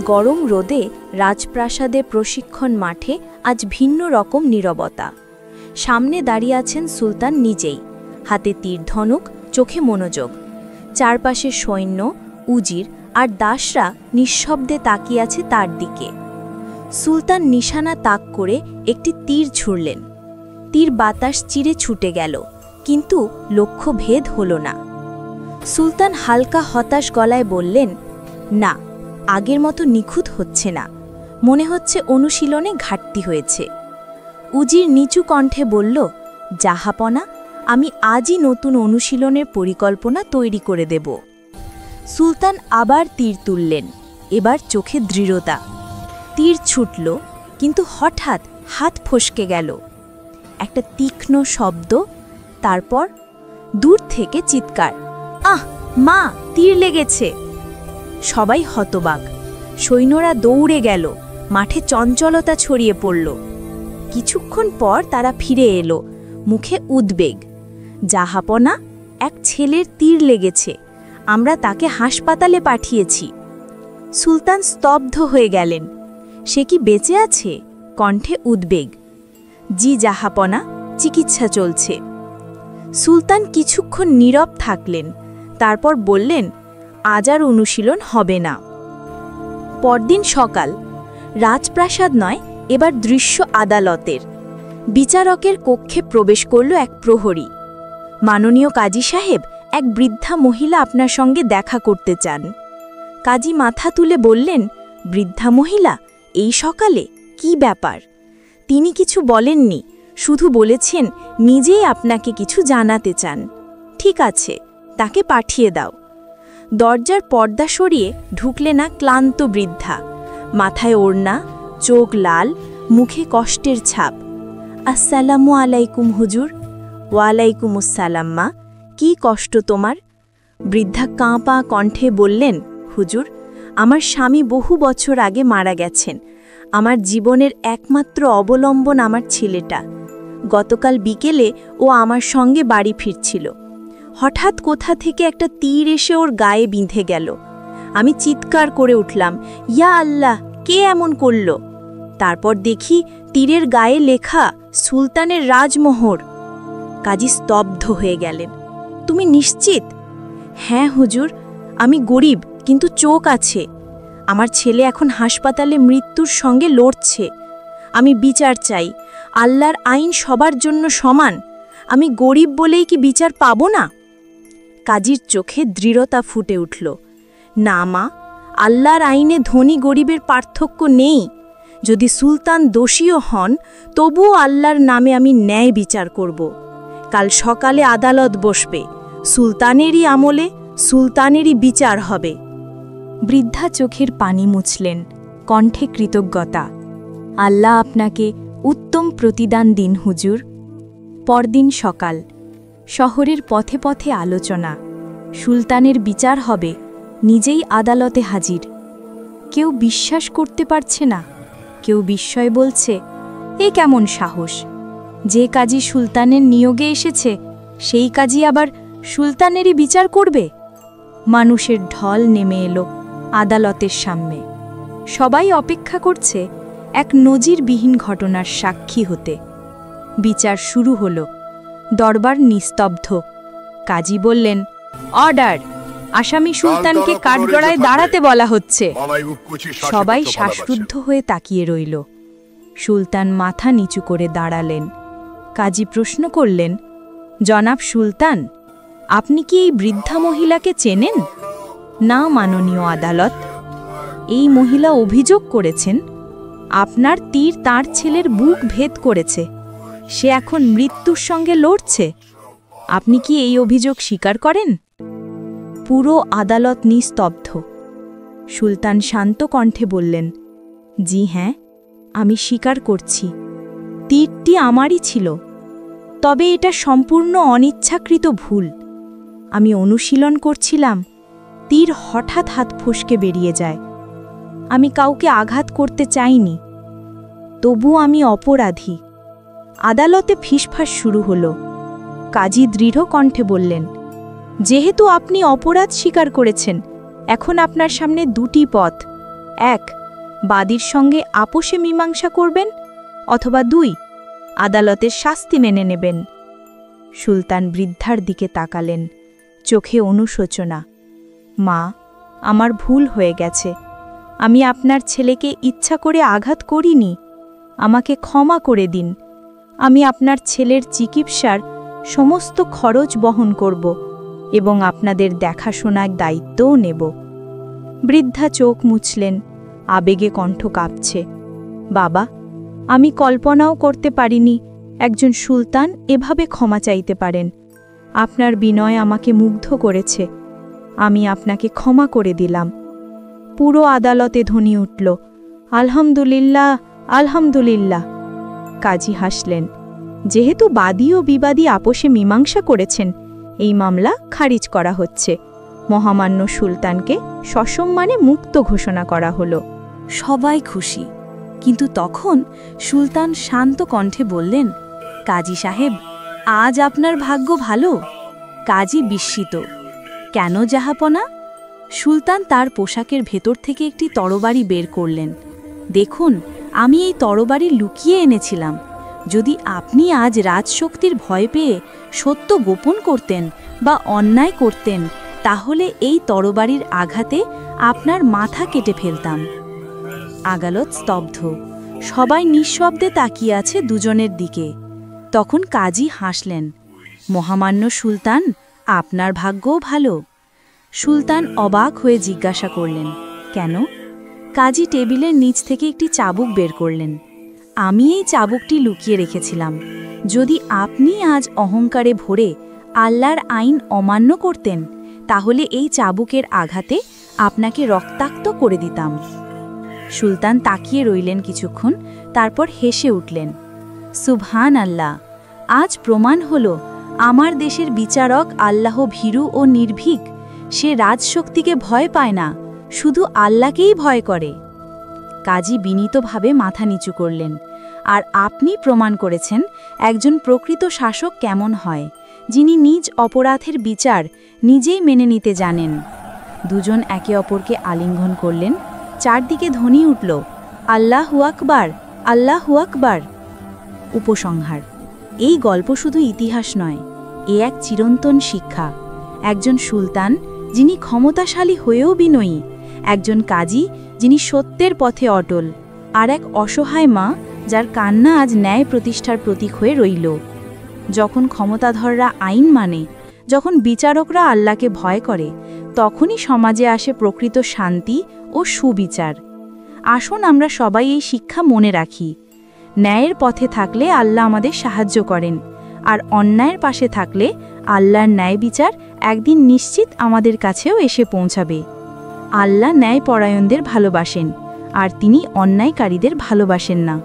গরম রোদে রাজপ্রাসাদে প্রশিক্ষণ মাঠে আজ ভিন্ন রকম নীরবতা। সামনে দাঁড়িয়ে আছেন সুলতান নিজেই, হাতে তীর ধনুক, চোখে মনোযোগ। চারপাশে সৈন্য, উজির আর দাসরা নিঃশব্দে তাকিয়ে আছে তার দিকে। সুলতান নিশানা তাক করে একটি তীর ছুড়লেন। তীর বাতাস চিরে ছুটে গেল, কিন্তু লক্ষ্য ভেদ হল না। সুলতান হালকা হতাশ গলায় বললেন, না, আগের মতো নিখুঁত হচ্ছে না, মনে হচ্ছে অনুশীলনে ঘাটতি হয়েছে। উজির নিচু কণ্ঠে বলল, জাহাপনা, আমি আজই নতুন অনুশীলনের পরিকল্পনা তৈরি করে দেব। সুলতান আবার তীর তুললেন, এবার চোখে দৃঢ়তা। তীর ছুটল, কিন্তু হঠাৎ হাত ফসকে গেল। একটা তীক্ষ্ণ শব্দ, তারপর দূর থেকে চিৎকার, আহ মা, তীর লেগেছে! সবাই হতবাক। সৈন্যরা দৌড়ে গেল, মাঠে চঞ্চলতা ছড়িয়ে পড়ল। কিছুক্ষণ পর তারা ফিরে এলো, মুখে উদ্বেগ। জাহাপনা, এক ছেলের তীর লেগেছে, আমরা তাকে হাসপাতালে পাঠিয়েছি। সুলতান স্তব্ধ হয়ে গেলেন। সে কি বেঁচে আছে? কণ্ঠে উদ্বেগ। জি জাহাপনা, চিকিৎসা চলছে। সুলতান কিছুক্ষণ নীরব থাকলেন, তারপর বললেন, আজ আর অনুশীলন হবে না। পরদিন সকাল, রাজপ্রাসাদ নয়, এবার দৃশ্য আদালতের। বিচারকের কক্ষে প্রবেশ করল এক প্রহরী। মাননীয় কাজী সাহেব, এক বৃদ্ধা মহিলা আপনার সঙ্গে দেখা করতে চান। কাজী মাথা তুলে বললেন, বৃদ্ধা মহিলা, এই সকালে? কি ব্যাপার? তিনি কিছু বলেননি, শুধু বলেছেন নিজেই আপনাকে কিছু জানাতে চান। ঠিক আছে, তাকে পাঠিয়ে দাও। দরজার পর্দা সরিয়ে ঢুকলে না ক্লান্ত বৃদ্ধা, মাথায় ওড়না, চোখ লাল, মুখে কষ্টের ছাপ। আসসালামু আলাইকুম হুজুর। ওয়ালাইকুম আসসালাম মা, কি কষ্ট তোমার? বৃদ্ধা কাঁপা কণ্ঠে বললেন, হুজুর, আমার স্বামী বহু বছর আগে মারা গেছেন। আমার জীবনের একমাত্র অবলম্বন আমার ছেলেটা। গতকাল বিকেলে ও আমার সঙ্গে বাড়ি ফিরছিল। হঠাৎ কোথা থেকে একটা তীর এসে ওর গায়ে বিঁধে গেল। আমি চিৎকার করে উঠলাম, ইয়া আল্লাহ, কে এমন করল? তারপর দেখি তীরের গায়ে লেখা সুলতানের রাজমোহর। কাজী স্তব্ধ হয়ে গেলেন। তুমি নিশ্চিত? হ্যাঁ হুজুর, আমি গরিব, কিন্তু চোখ আছে। আমার ছেলে এখন হাসপাতালে মৃত্যুর সঙ্গে লড়ছে। আমি বিচার চাই। আল্লাহর আইন সবার জন্য সমান। আমি গরিব বলেই কি বিচার পাব না? কাজীর চোখে দৃঢ়তা ফুটে উঠল। না মা, আল্লাহর আইনে ধনী গরিবের পার্থক্য নেই। যদি সুলতান দোষীও হন, তবুও আল্লাহর নামে আমি ন্যায় বিচার করব। কাল সকালে আদালত বসবে। সুলতানেরই আমলে সুলতানেরই বিচার হবে। বৃদ্ধা চোখের পানি মুছলেন, কণ্ঠে কৃতজ্ঞতা। আল্লাহ আপনাকে উত্তম প্রতিদান দিন হুজুর। পরদিন সকাল, শহরের পথে পথে আলোচনা। সুলতানের বিচার হবে, নিজেই আদালতে হাজির। কেউ বিশ্বাস করতে পারছে না, কেউ বিস্ময় বলছে, এ কেমন সাহস! যে কাজী সুলতানের নিয়োগে এসেছে, সেই কাজী আবার সুলতানেরই বিচার করবে? মানুষের ঢল নেমে এলো আদালতের সামনে। সবাই অপেক্ষা করছে এক নজিরবিহীন ঘটনার সাক্ষী হতে। বিচার শুরু হল। দরবার নিস্তব্ধ। কাজী বললেন, অর্ডার! আসামি সুলতানকে কাঠগড়ায় দাঁড়াতে বলা হচ্ছে। সবাই শ্বাসরুদ্ধ হয়ে তাকিয়ে রইল। সুলতান মাথা নিচু করে দাঁড়ালেন। কাজী প্রশ্ন করলেন, জনাব সুলতান, আপনি কি এই বৃদ্ধা মহিলাকে চেনেন? না মাননীয় আদালত। এই মহিলা অভিযোগ করেছেন আপনার তীর তার ছেলের বুক ভেদ করেছে। সে এখন মৃত্যুর সঙ্গে লড়ছে। আপনি কি এই অভিযোগ স্বীকার করেন? পুরো আদালত নিস্তব্ধ। সুলতান শান্ত কণ্ঠে বললেন, জি হ্যাঁ, আমি স্বীকার করছি। তীরটি আমারই ছিল, তবে এটা সম্পূর্ণ অনিচ্ছাকৃত ভুল। আমি অনুশীলন করছিলাম, তীর হঠাৎ হাত ফসকে বেরিয়ে যায়। আমি কাউকে আঘাত করতে চাইনি, তবু আমি অপরাধী। আদালতে ফিসফাস শুরু হলো। কাজী দৃঢ় কণ্ঠে বললেন, যেহেতু আপনি অপরাধ স্বীকার করেছেন, এখন আপনার সামনে দুটি পথ। 1. বাদীর সঙ্গে আপোষে মীমাংসা করবেন, অথবা 2. আদালতের শাস্তি মেনে নেবেন। সুলতান বৃদ্ধার দিকে তাকালেন, চোখে অনুশোচনা। মা, আমার ভুল হয়ে গেছে। আমি আপনার ছেলেকে ইচ্ছা করে আঘাত করিনি। আমাকে ক্ষমা করে দিন। আমি আপনার ছেলের চিকিৎসার সমস্ত খরচ বহন করব এবং আপনাদের দেখাশোনার দায়িত্বও নেব। বৃদ্ধা চোখ মুছলেন, আবেগে কণ্ঠ কাঁপছে। বাবা, আমি কল্পনাও করতে পারিনি একজন সুলতান এভাবে ক্ষমা চাইতে পারেন। আপনার বিনয় আমাকে মুগ্ধ করেছে। আমি আপনাকে ক্ষমা করে দিলাম। পুরো আদালতে ধ্বনি উঠল, আলহামদুলিল্লাহ, আলহামদুলিল্লাহ। কাজী হাসলেন। যেহেতু বাদী ও বিবাদী আপোষে মীমাংসা করেছেন, এই মামলা খারিজ করা হচ্ছে। মহামান্য সুলতানকে সসম্মানে মুক্ত ঘোষণা করা হলো। সবাই খুশি, কিন্তু তখন সুলতান শান্ত কণ্ঠে বললেন, কাজী সাহেব, আজ আপনার ভাগ্য ভালো। কাজী বিস্মিত। কেন জাহাপনা? সুলতান তার পোশাকের ভেতর থেকে একটি তরবারি বের করলেন। দেখুন, আমি এই তরবারি লুকিয়ে এনেছিলাম। যদি আপনি আজ রাজশক্তির ভয় পেয়ে সত্য গোপন করতেন বা অন্যায় করতেন, তাহলে এই তরবারির আঘাতে আপনার মাথা কেটে ফেলতাম। আদালত স্তব্ধ। সবাই নিঃশব্দে তাকিয়ে আছে দুজনের দিকে। তখন কাজী হাসলেন। মহামান্য সুলতান, আপনার ভাগ্যও ভালো। সুলতান অবাক হয়ে জিজ্ঞাসা করলেন, কেন? কাজী টেবিলের নিচ থেকে একটি চাবুক বের করলেন। আমি এই চাবুকটি লুকিয়ে রেখেছিলাম। যদি আপনি আজ অহংকারে ভরে আল্লাহর আইন অমান্য করতেন, তাহলে এই চাবুকের আঘাতে আপনাকে রক্তাক্ত করে দিতাম। সুলতান তাকিয়ে রইলেন কিছুক্ষণ, তারপর হেসে উঠলেন। সুবহান আল্লাহ! আজ প্রমাণ হল আমার দেশের বিচারক আল্লাহ ভীরু ও নির্ভীক। সে রাজশক্তিকে ভয় পায় না, শুধু আল্লাহকেই ভয় করে। কাজী বিনীতভাবে মাথা নিচু করলেন। আর আপনি প্রমাণ করেছেন একজন প্রকৃত শাসক কেমন হয়, যিনি নিজ অপরাধের বিচার নিজেই মেনে নিতে জানেন। দুজন একে অপরকে আলিঙ্গন করলেন। চারদিকে ধ্বনি উঠল, আল্লাহু আকবার, আল্লাহু আকবার। উপসংহার: এই গল্প শুধু ইতিহাস নয়, এ এক চিরন্তন শিক্ষা। একজন সুলতান যিনি ক্ষমতাশালী হয়েও বিনয়ী, একজন কাজী যিনি সত্যের পথে অটল, আর এক অসহায় মা যার কান্না আজ ন্যায় প্রতিষ্ঠার প্রতীক হয়ে রইল। যখন ক্ষমতাধররা আইন মানে, যখন বিচারকরা আল্লাহকে ভয় করে, তখনই সমাজে আসে প্রকৃত শান্তি ও সুবিচার। আসুন আমরা সবাই এই শিক্ষা মনে রাখি। ন্যায়ের পথে থাকলে আল্লাহ আমাদের সাহায্য করেন, আর অন্যায়ের পাশে থাকলে আল্লাহর ন্যায় বিচার একদিন নিশ্চিত আমাদের কাছেও এসে পৌঁছাবে। আল্লাহ ন্যায়পরায়ণদের ভালোবাসেন, আর তিনি অন্যায়কারীদের ভালোবাসেন না।